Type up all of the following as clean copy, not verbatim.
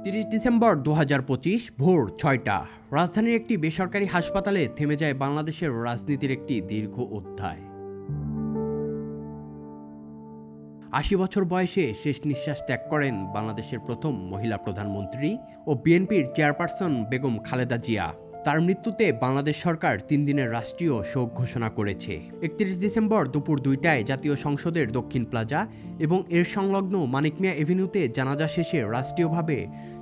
৩০ December ২০২৫ ভোর ৬টা রাজধানীর একটি বেসরকারি হাসপাতালে থেমে যায় বাংলাদেশের রাজনীতির একটি দীর্ঘ অধ্যায়। ৮০ বছর বয়সে শেষ নিঃশ্বাস ত্যাগ করেন বাংলাদেশের প্রথম মহিলা প্রধানমন্ত্রী ও বিএনপির চেয়ারপারসন বেগম খালেদা জিয়া। তার মৃত্যুতে বাংলাদেশ সরকার ৩ দিনের রাষ্ট্রীয় শোক ঘোষণা করেছে। ৩১ ডিসেম্বর দুপুর ২টায় জাতীয় সংসদের দক্ষিণ প্লাজা এবং এর সংলগ্ন মানিক মিয়া এভিনিউতে জানাজা শেষে রাষ্ট্রীয়ভাবে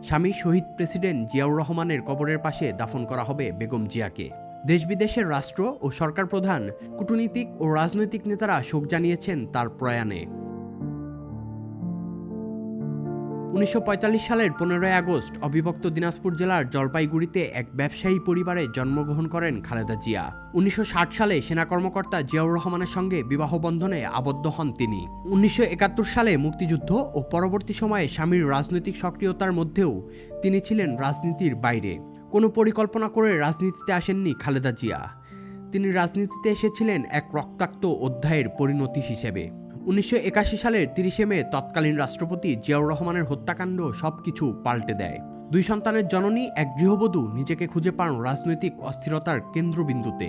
স্বামী শহীদ প্রেসিডেন্ট জিয়াউর রহমানের কবরের পাশে দাফন করা হবে বেগম জিয়াকে। দেশ বিদেশের রাষ্ট্র ও সরকার প্রধান, কূটনীতিক ও রাজনৈতিক নেতারা শোক জানিয়েছেন তার প্রয়াণে। ১৯৪৫ সালের ১৫ই আগস্ট অবিভক্ত দিনাজপুর জেলার জলপাইগুড়িতে এক ব্যবসায়ী পরিবারে জন্মগ্রহণ করেন খালেদা জিয়া। ১৯৬০ সালে সেনা কর্মকর্তা জিয়াউর রহমানের সঙ্গে বিবাহ বন্ধনে আবদ্ধ হন তিনি। ১৯৭১ সালে মুক্তিযুদ্ধ ও পরবর্তী সময়ে স্বামীর রাজনৈতিক সক্রিয়তার মধ্যেও তিনি ছিলেন রাজনীতির বাইরে। কোনো পরিকল্পনা করে রাজনীতিতে আসেননি খালেদা জিয়া। তিনি রাজনীতিতে এসেছিলেন এক রক্তাক্ত অধ্যায়ের পরিণতি হিসেবে। ১৯৮১ সালের ৩০ মে তৎকালীন রাষ্ট্রপতি জিয়াউর রহমানের হত্যাকাণ্ড সবকিছু পাল্টে দেয়। ২ সন্তানের জননী এক গৃহবধূ নিজেকে খুঁজে পান রাজনৈতিক অস্থিরতার কেন্দ্রবিন্দুতে।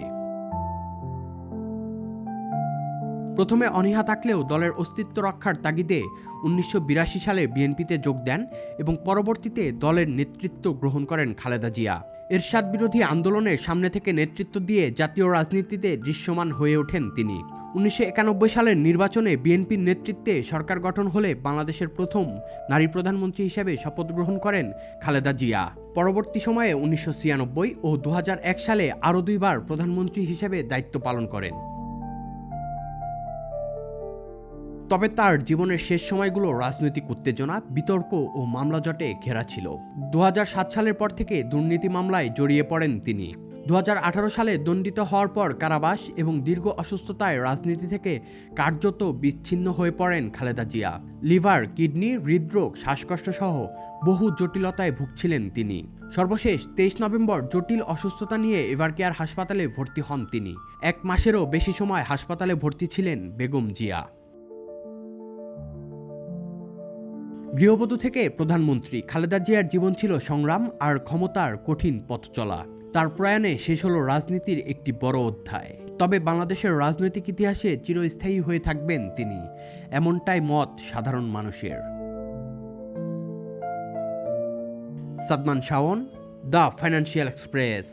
প্রথমে অনীহা থাকলেও দলের অস্তিত্ব রক্ষার তাগিদে ১৯৮২ সালে বিএনপিতে যোগ দেন এবং পরবর্তীতে দলের নেতৃত্ব গ্রহণ করেন খালেদা জিয়া। এরশাদ বিরোধী আন্দোলনের সামনে থেকে নেতৃত্ব দিয়ে জাতীয় রাজনীতিতে দৃশ্যমান হয়ে ওঠেন তিনি। ১৯৯১ সালের নির্বাচনে বিএনপির নেতৃত্বে সরকার গঠন হলে বাংলাদেশের প্রথম নারী প্রধানমন্ত্রী হিসেবে শপথ গ্রহণ করেন খালেদা জিয়া। পরবর্তী সময়ে ১৯৯৬ ও ২০০১ সালে আরও ২ বার প্রধানমন্ত্রী হিসেবে দায়িত্ব পালন করেন। তবে তার জীবনের শেষ সময়গুলো রাজনৈতিক উত্তেজনা, বিতর্ক ও মামলা জটে ঘেরা ছিল। ২০০৭ সালের পর থেকে দুর্নীতি মামলায় জড়িয়ে পড়েন তিনি। ২০১৮ সালে দণ্ডিত হওয়ার পর কারাবাস এবং দীর্ঘ অসুস্থতায় রাজনীতি থেকে কার্যত বিচ্ছিন্ন হয়ে পড়েন খালেদা জিয়া। লিভার, কিডনি, হৃদরোগ, শ্বাসকষ্ট সহ বহু জটিলতায় ভুগছিলেন তিনি। সর্বশেষ ২৩ নভেম্বর জটিল অসুস্থতা নিয়ে এভারকেয়ার হাসপাতালে ভর্তি হন তিনি। ১ মাসেরও বেশি সময় হাসপাতালে ভর্তি ছিলেন বেগম জিয়া। গৃহবধূ থেকে প্রধানমন্ত্রী, খালেদা জিয়ার জীবন ছিল সংগ্রাম আর ক্ষমতার কঠিন পথ চলা। তার প্রয়াণে শেষ হলো রাজনীতির একটি বড় অধ্যায়। তবে বাংলাদেশের রাজনৈতিক ইতিহাসে চিরস্থায়ী হয়ে থাকবেন তিনি, এমনটাই মত সাধারণ মানুষের। Sadman Shaon, the financial express.